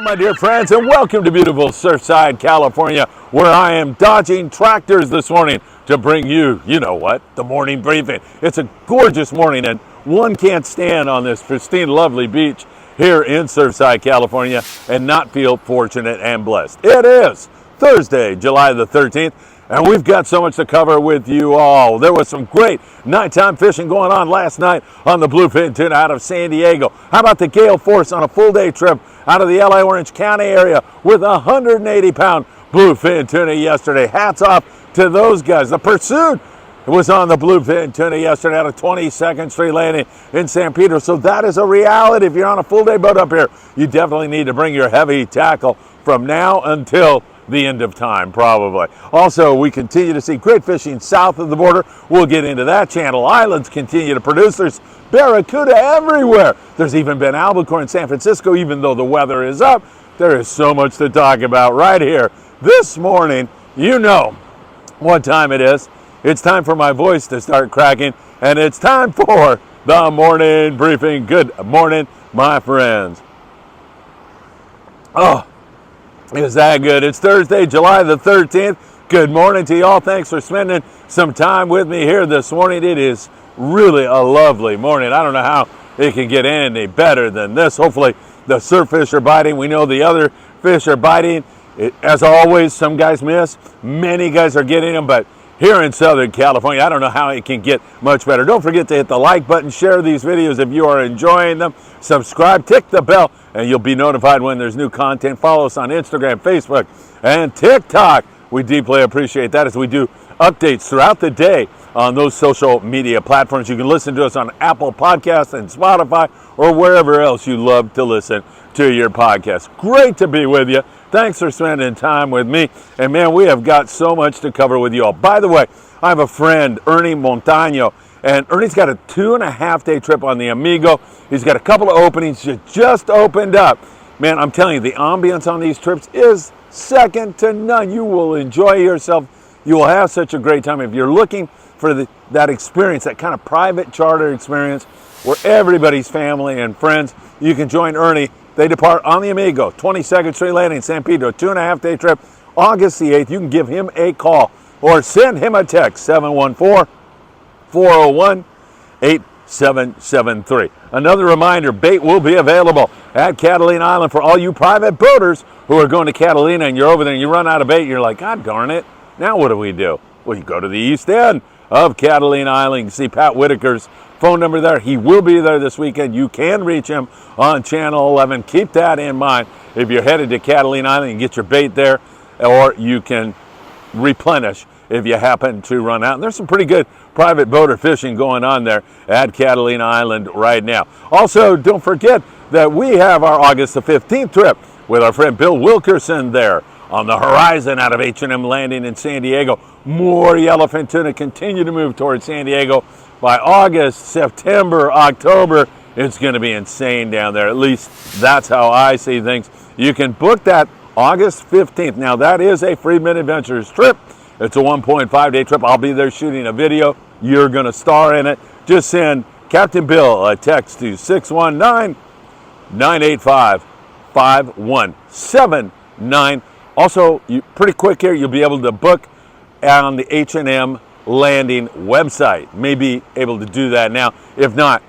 my dear friends, and welcome to beautiful Surfside, California, where I am dodging tractors this morning to bring you, you know what, the morning briefing. It's a gorgeous morning, and one can't stand on this pristine, lovely beach here in Surfside, California, and not feel fortunate and blessed. It is Thursday, July the 13th, and we've got so much to cover with you all. There was some great nighttime fishing going on last night on the bluefin tuna out of San Diego. How about the gale force on a full day trip out of the LA Orange County area with a 180-pound bluefin tuna yesterday? Hats off to those guys. The pursuit was on the bluefin tuna yesterday out of 22nd Street Landing in San Pedro. So that is a reality. If you're on a full day boat up here, you definitely need to bring your heavy tackle from now until the end of time, probably. Also, we continue to see great fishing south of the border. We'll get into that. Channel Islands continue to produce. There's barracuda everywhere. There's even been albacore in San Francisco, even though the weather is up. There is so much to talk about right here this morning. You know what time it is. It's time for my voice to start cracking, and it's time for the morning briefing. Good morning, my friends. Oh, is that good? It's Thursday, July the 13th. Good morning to y'all. Thanks for spending some time with me here this morning. It is really a lovely morning. I don't know how it can get any better than this. Hopefully the surf fish are biting. We know the other fish are biting. As always, some guys miss. Many guys are getting them, but here in Southern California, I don't know how it can get much better. Don't forget to hit the like button, share these videos if you are enjoying them, subscribe, tick the bell, and you'll be notified when there's new content. Follow us on Instagram, Facebook, and TikTok. We deeply appreciate that as we do updates throughout the day on those social media platforms. You can listen to us on Apple Podcasts and Spotify or wherever else you love to listen to your podcast. Great to be with you. Thanks for spending time with me. And man, we have got so much to cover with you all. By the way, I have a friend, Ernie Montano, and Ernie's got a 2.5-day trip on the Amigo. He's got a couple of openings that just opened up. Man, I'm telling you, the ambience on these trips is second to none. You will enjoy yourself. You will have such a great time. If you're looking for that experience, that kind of private charter experience where everybody's family and friends, you can join Ernie. They depart on the Amigo, 22nd Street Landing, San Pedro, 2.5-day trip, August the 8th. You can give him a call or send him a text, 714-401-8773. Another reminder, bait will be available at Catalina Island for all you private boaters who are going to Catalina and you're over there and you run out of bait. You're like, God darn it, now what do we do? Well, you go to the east end of Catalina Island. You can see Pat Whitaker's phone number there. He will be there this weekend. You can reach him on Channel 11. Keep that in mind if you're headed to Catalina Island and get your bait there, or you can replenish if you happen to run out. And there's some pretty good private boater fishing going on there at Catalina Island right now. Also, don't forget that we have our August the 15th trip with our friend Bill Wilkerson there on the horizon out of H&M Landing in San Diego. More yellowfin tuna continue to move towards San Diego. By August, September, October, it's going to be insane down there. At least that's how I see things. You can book that August 15th. Now, that is a Friedman Adventures trip. It's a 1.5-day trip. I'll be there shooting a video. You're going to star in it. Just send Captain Bill a text to 619-985-5179. Also, pretty quick here, you'll be able to book on the H&M Landing website. May be able to do that now. If not,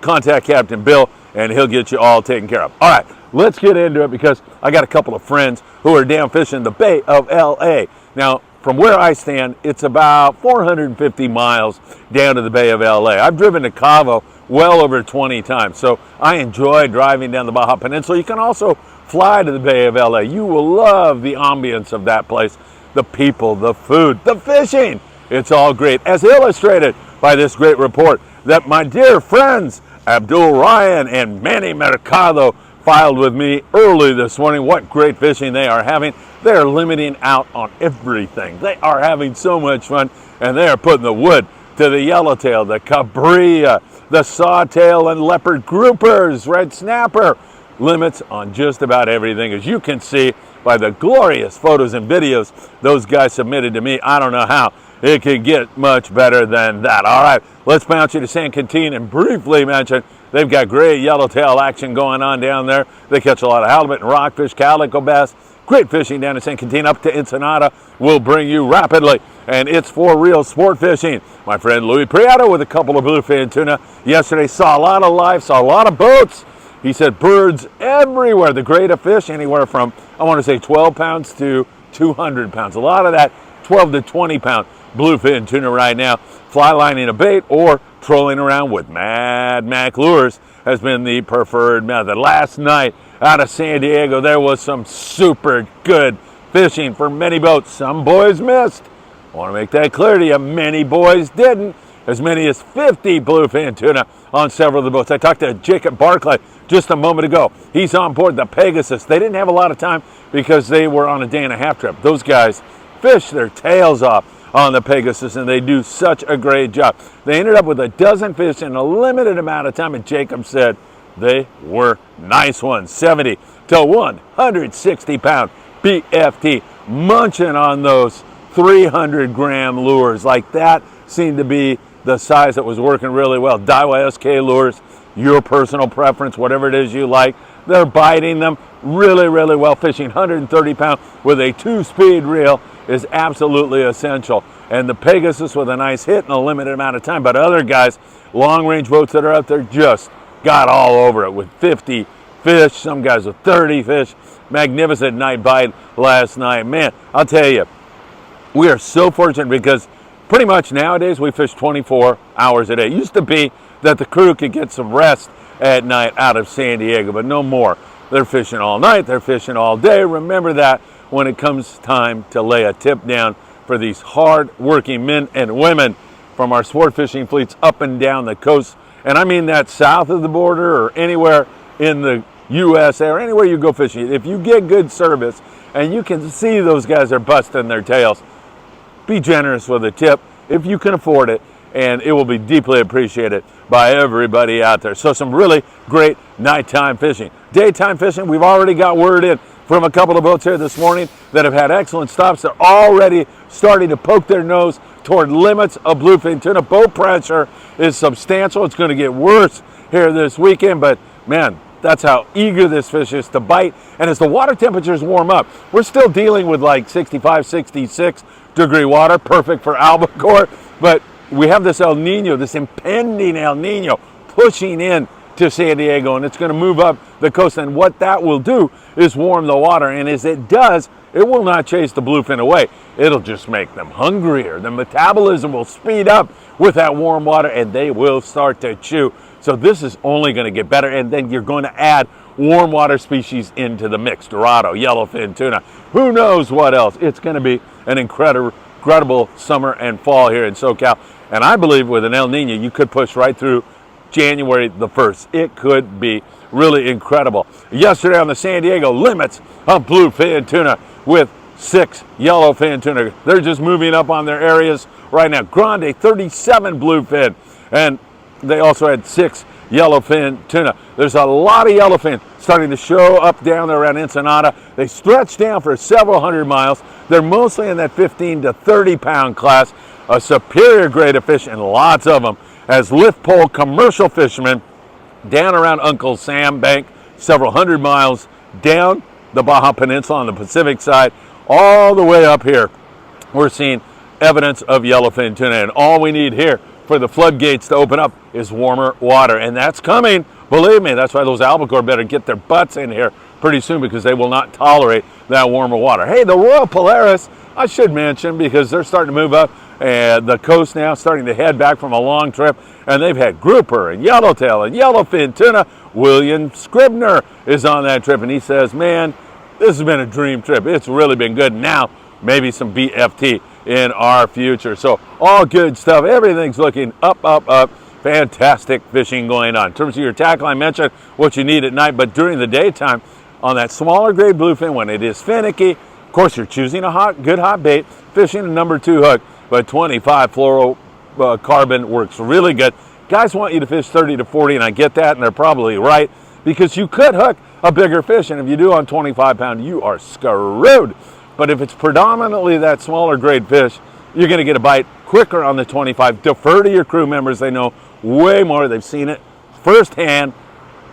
contact Captain Bill and he'll get you all taken care of. All right, let's get into it because I got a couple of friends who are down fishing the Bay of LA. Now, from where I stand, it's about 450 miles down to the Bay of LA. I've driven to Cabo well over 20 times, so I enjoy driving down the Baja Peninsula. You can also fly to the Bay of LA. You will love the ambience of that place, the people, the food, the fishing. It's all great, as illustrated by this great report that my dear friends Abdul Ryan and Manny Mercado filed with me early this morning. What great fishing they are having. They're limiting out on everything. They are having so much fun, and they are putting the wood to the yellowtail, the cabrilla, the sawtail and leopard groupers, red snapper. Limits on just about everything, as you can see by the glorious photos and videos those guys submitted to me. I don't know how it can get much better than that. All right, let's bounce you to San Quintin and briefly mention They've got great yellowtail action going on down there. They catch a lot of halibut and rockfish, calico bass. Great fishing down in San Quintin up to Ensenada will bring you rapidly. And it's for real sport fishing. My friend Louis Prieto with a couple of bluefin tuna yesterday saw a lot of life, saw a lot of boats. He said birds everywhere. The grade of fish anywhere from, I want to say 12 pounds to 200 pounds. A lot of that 12 to 20 pound bluefin tuna right now. Fly lining a bait or trolling around with Mad Mac lures has been the preferred method. Last night out of San Diego, there was some super good fishing for many boats. Some boys missed. I want to make that clear to you. Many boys didn't. As many as 50 bluefin tuna on several of the boats. I talked to Jacob Barclay just a moment ago. He's on board the Pegasus. They didn't have a lot of time because they were on a day-and-a-half trip. Those guys fish their tails off on the Pegasus, and they do such a great job. They ended up with a dozen fish in a limited amount of time, and Jacob said they were nice ones. 70 to 160 pound BFT, munching on those 300-gram lures. Like that seemed to be the size that was working really well. Daiwa SK lures, your personal preference, whatever it is you like. They're biting them really, really well. Fishing 130 pound with a 2-speed reel is absolutely essential. And the Pegasus with a nice hit in a limited amount of time. But other guys, long-range boats that are out there, just got all over it with 50 fish. Some guys with 30 fish. Magnificent night bite last night. Man, I'll tell you, we are so fortunate because pretty much nowadays we fish 24 hours a day. It used to be that the crew could get some rest at night out of San Diego, but no more. They're fishing all night, they're fishing all day. Remember that when it comes time to lay a tip down for these hard-working men and women from our sport fishing fleets up and down the coast. And I mean that south of the border or anywhere in the USA or anywhere you go fishing. If you get good service and you can see those guys are busting their tails, be generous with a tip if you can afford it, and it will be deeply appreciated by everybody out there. So some really great nighttime fishing. Daytime fishing, we've already got word in from a couple of boats here this morning that have had excellent stops. They're already starting to poke their nose toward limits of bluefin tuna. Boat pressure is substantial. It's going to get worse here this weekend, but man, that's how eager this fish is to bite. And as the water temperatures warm up, we're still dealing with like 65, 66 degree water, perfect for albacore. But we have this El Nino, this impending El Nino pushing in to San Diego, and it's going to move up the coast. And what that will do is warm the water. And as it does, it will not chase the bluefin away. It'll just make them hungrier. The metabolism will speed up with that warm water, and they will start to chew. So this is only going to get better, and then you're going to add warm water species into the mix. Dorado, yellowfin tuna, who knows what else. It's going to be an incredible summer and fall here in SoCal. And I believe with an El Nino, you could push right through January the 1st. It could be really incredible. Yesterday on the San Diego, limits of bluefin tuna with 6 yellowfin tuna. They're just moving up on their areas right now. Grande, 37 bluefin. And they also had 6 yellowfin tuna. There's a lot of yellowfin starting to show up down there around Ensenada. They stretch down for several hundred miles. They're mostly in that 15 to 30 pound class, a superior grade of fish, and lots of them as lift pole commercial fishermen down around Uncle Sam Bank, several hundred miles down the Baja Peninsula on the Pacific side, all the way up here. We're seeing evidence of yellowfin tuna, and all we need here for the floodgates to open up is warmer water, and that's coming. Believe me, that's why those albacore better get their butts in here pretty soon, because they will not tolerate that warmer water. Hey, the Royal Polaris, I should mention, because they're starting to move up the coast now, starting to head back from a long trip, and they've had grouper and yellowtail and yellowfin tuna. William Scribner is on that trip, and he says, man, this has been a dream trip. It's really been good. Now, maybe some BFT in our future. So all good stuff. Everything's looking up, up, up. Fantastic fishing going on. In terms of your tackle, I mentioned what you need at night, but during the daytime, on that smaller grade bluefin, when it is finicky, of course, you're choosing a good hot bait, fishing a number 2 hook, but 25 fluorocarbon works really good. Guys want you to fish 30 to 40, and I get that, and they're probably right, because you could hook a bigger fish, and if you do on 25 pound, you are screwed. But if it's predominantly that smaller grade fish, you're going to get a bite quicker on the 25. Defer to your crew members. They know way more. They've seen it firsthand,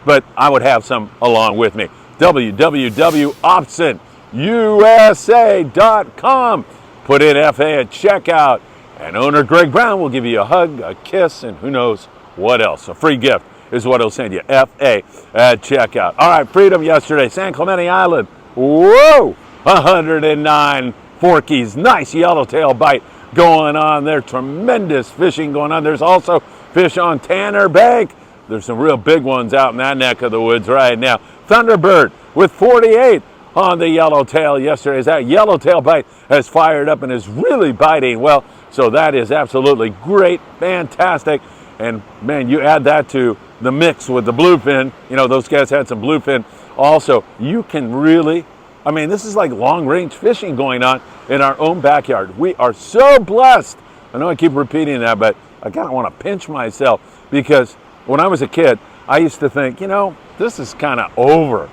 but I would have some along with me. www.optionusa.com. Put in FA at checkout, and owner Greg Brown will give you a hug, a kiss, and who knows what else. A free gift is what he'll send you. FA at checkout. All right, Freedom yesterday, San Clemente Island. Whoa! 109 forkies. Nice yellowtail bite going on there. Tremendous fishing going on. There's also fish on Tanner Bank. There's some real big ones out in that neck of the woods right now. Thunderbird with 48 on the yellowtail yesterday. As that yellowtail bite has fired up and is really biting well. So that is absolutely great, fantastic. And man, you add that to the mix with the bluefin. You know, those guys had some bluefin also. You can really, I mean, this is like long range fishing going on in our own backyard. We are so blessed. I know I keep repeating that, but I kind of want to pinch myself because when I was a kid, I used to think, you know, this is kind of over.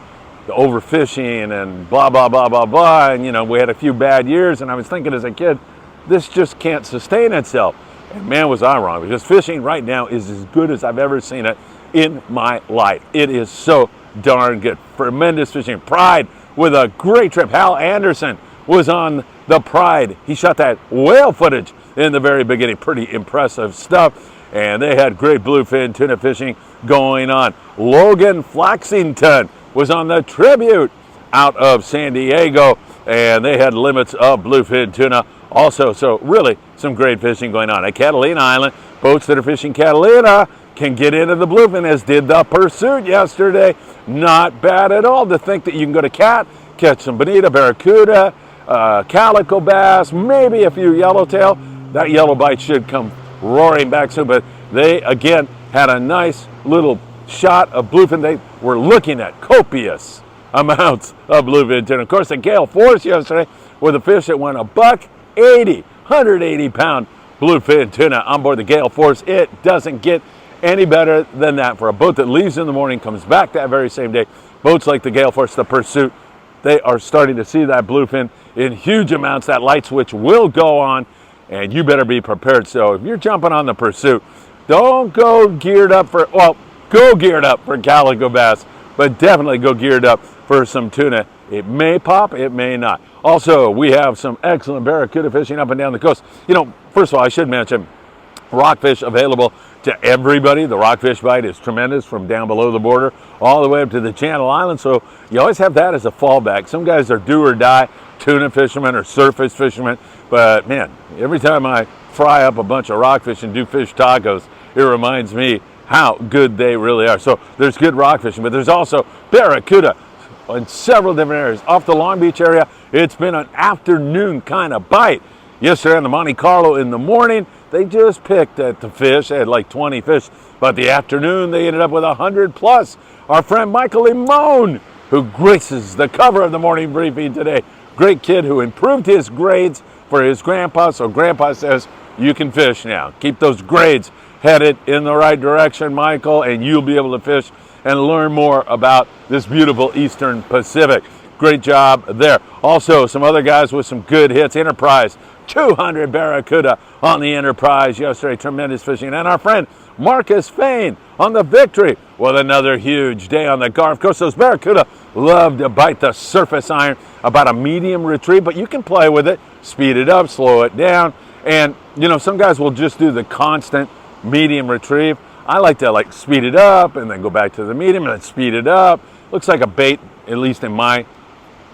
The overfishing and blah, blah, blah, blah, blah. And, you know, we had a few bad years, and I was thinking as a kid, this just can't sustain itself. And man, was I wrong, because fishing right now is as good as I've ever seen it in my life. It is so darn good. Tremendous fishing. Pride with a great trip. Hal Anderson was on the Pride. He shot that whale footage in the very beginning. Pretty impressive stuff. And they had great bluefin tuna fishing going on. Logan Flaxington was on the Tribute out of San Diego, and they had limits of bluefin tuna also. So really some great fishing going on. At Catalina Island, boats that are fishing Catalina can get into the bluefin, as did the Pursuit yesterday. Not bad at all to think that you can go to Cat, catch some bonita, barracuda, calico bass, maybe a few yellowtail. That yellow bite should come roaring back soon, but they again had a nice little shot of bluefin. They were looking at copious amounts of bluefin tuna. Of course, the gale force yesterday with a fish that went $180, 180-pound bluefin tuna on board the gale force. It doesn't get any better than that for a boat that leaves in the morning, comes back that very same day. Boats like the gale force, the Pursuit, they are starting to see that bluefin in huge amounts. That light switch will go on, and you better be prepared. So if you're jumping on the Pursuit, don't go geared up for, well, go geared up for calico bass, but definitely go geared up for some tuna. It may pop, it may not. Also, we have some excellent barracuda fishing up and down the coast. You know, first of all, I should mention rockfish available to everybody. The rockfish bite is tremendous from down below the border all the way up to the Channel Islands. So you always have that as a fallback. Some guys are do or die tuna fishermen or surface fishermen. But man, every time I fry up a bunch of rockfish and do fish tacos, it reminds me how good they really are. So there's good rock fishing, but there's also barracuda in several different areas. Off the Long Beach area, it's been an afternoon kind of bite. Yesterday on the Monte Carlo in the morning, they just picked at the fish. They had like 20 fish, but the afternoon they ended up with 100 plus. Our friend Michael Limon, who graces the cover of the morning briefing today, great kid who improved his grades for his grandpa, so grandpa says you can fish now. Keep those grades headed in the right direction, Michael, and you'll be able to fish and learn more about this beautiful Eastern Pacific. Great job there. Also, some other guys with some good hits. Enterprise, 200 barracuda on the Enterprise yesterday. Tremendous fishing. And our friend Marcus Fain on the Victory with another huge day on the Gar. Of course, those barracuda love to bite the surface iron, about a medium retrieve, but you can play with it, speed it up, slow it down. And, you know, some guys will just do the constant medium retrieve. I like to speed it up and then go back to the medium and then speed it up. Looks like a bait, at least in my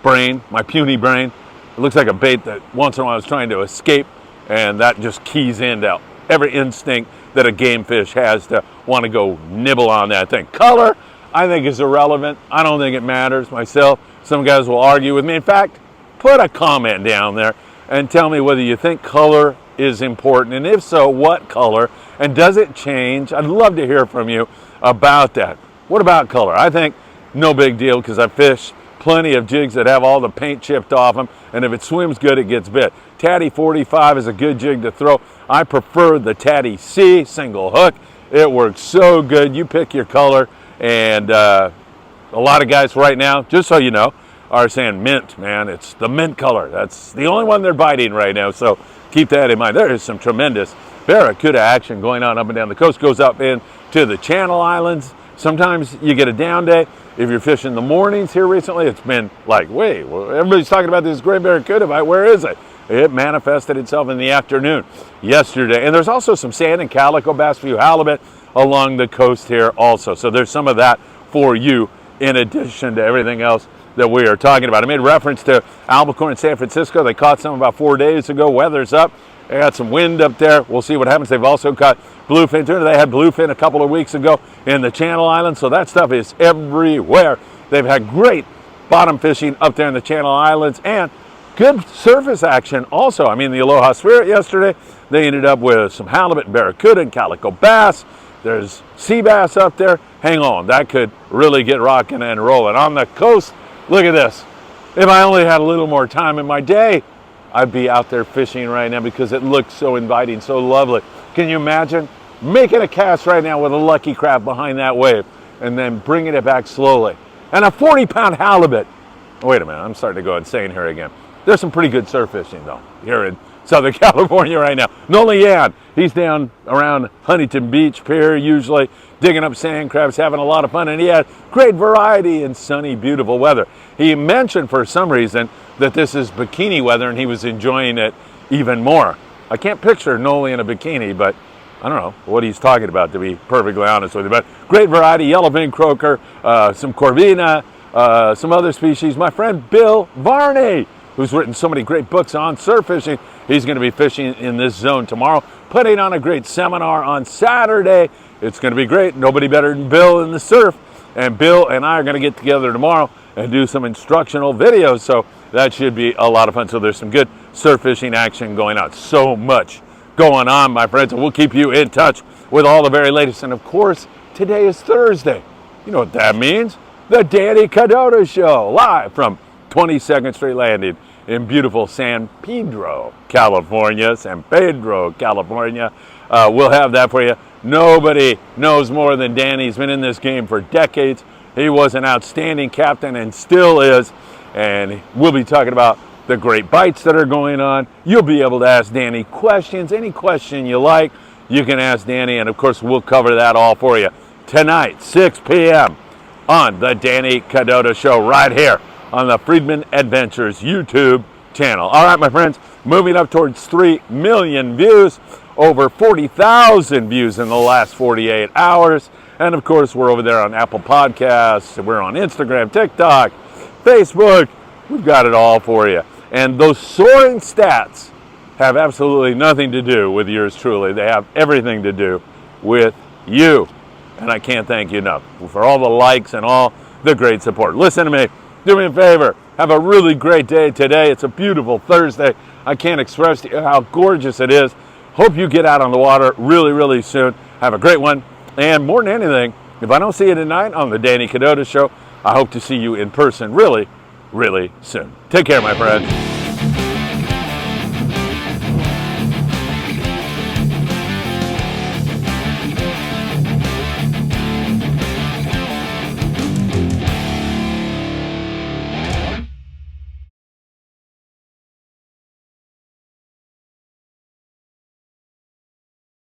brain, my puny brain. It looks like a bait that once in a while is trying to escape, and that just keys into every instinct that a game fish has to want to go nibble on that thing. Color, I think, is irrelevant. I don't think it matters myself. Some guys will argue with me. In fact, put a comment down there and tell me whether you think color is important, and if so, what color, and does it change? I'd love to hear from you about that. What about color? I think no big deal, because I fish plenty of jigs that have all the paint chipped off them, and if it swims good, it gets bit. Tatty 45 is a good jig to throw. I prefer the Tatty C single hook. It works so good. You pick your color, and a lot of guys right now, just so you know, are saying mint, man. It's the mint color. That's the only one they're biting right now. So keep that in mind. There is some tremendous barracuda action going on up and down the coast. Goes up into the Channel Islands. Sometimes you get a down day. If you're fishing in the mornings here recently, it's been like, wait, well, everybody's talking about this great barracuda bite. Where is it? It manifested itself in the afternoon yesterday. And there's also some sand and calico bass, few halibut along the coast here also. So there's some of that for you in addition to everything else that we are talking about. I made reference to Albuquerque and San Francisco. They caught some about 4 days ago. Weather's up. They got some wind up there. We'll see what happens. They've also caught bluefin tuna. They had bluefin a couple of weeks ago in the Channel Islands. So that stuff is everywhere. They've had great bottom fishing up there in the Channel Islands and good surface action also. I mean, the Aloha Spirit yesterday, they ended up with some halibut and barracuda and calico bass. There's sea bass up there. Hang on, that could really get rocking and rolling. On the coast, look at this. If I only had a little more time in my day, I'd be out there fishing right now because it looks so inviting, so lovely. Can you imagine making a cast right now with a lucky crab behind that wave and then bringing it back slowly? And a 40-pound halibut. Wait a minute, I'm starting to go insane here again. There's some pretty good surf fishing, though, here in Southern California right now. Nolan Yan, he's down around Huntington Beach Pier, usually digging up sand crabs, having a lot of fun, and he had great variety in sunny, beautiful weather. He mentioned for some reason that this is bikini weather, and he was enjoying it even more. I can't picture Nolan in a bikini, but I don't know what he's talking about, to be perfectly honest with you. But great variety, yellowfin croaker, some corvina, some other species. My friend Bill Varney, who's written so many great books on surf fishing, he's going to be fishing in this zone tomorrow, putting on a great seminar on Saturday. It's going to be great. Nobody better than Bill in the surf. And Bill and I are going to get together tomorrow and do some instructional videos. So that should be a lot of fun. So there's some good surf fishing action going on. So much going on, my friends. And we'll keep you in touch with all the very latest. And of course, today is Thursday. You know what that means? The Danny Cadota Show, live from 22nd Street Landing in beautiful San Pedro, California. San Pedro, California. We'll have that for you. Nobody knows more than Danny. He's been in this game for decades. He was an outstanding captain and still is. And we'll be talking about the great bites that are going on. You'll be able to ask Danny questions. Any question you like, you can ask Danny. And of course, we'll cover that all for you tonight, 6 p.m. on the Danny Cadota Show right here on the Friedman Adventures YouTube channel. All right, my friends, moving up towards 3 million views, over 40,000 views in the last 48 hours. And of course, we're over there on Apple Podcasts. We're on Instagram, TikTok, Facebook. We've got it all for you. And those soaring stats have absolutely nothing to do with yours truly. They have everything to do with you. And I can't thank you enough for all the likes and all the great support. Listen to me. Do me a favor. Have a really great day today. It's a beautiful Thursday. I can't express to you how gorgeous it is. Hope you get out on the water really, really soon. Have a great one. And more than anything, if I don't see you tonight on the Danny Cadota Show, I hope to see you in person really, really soon. Take care, my friends.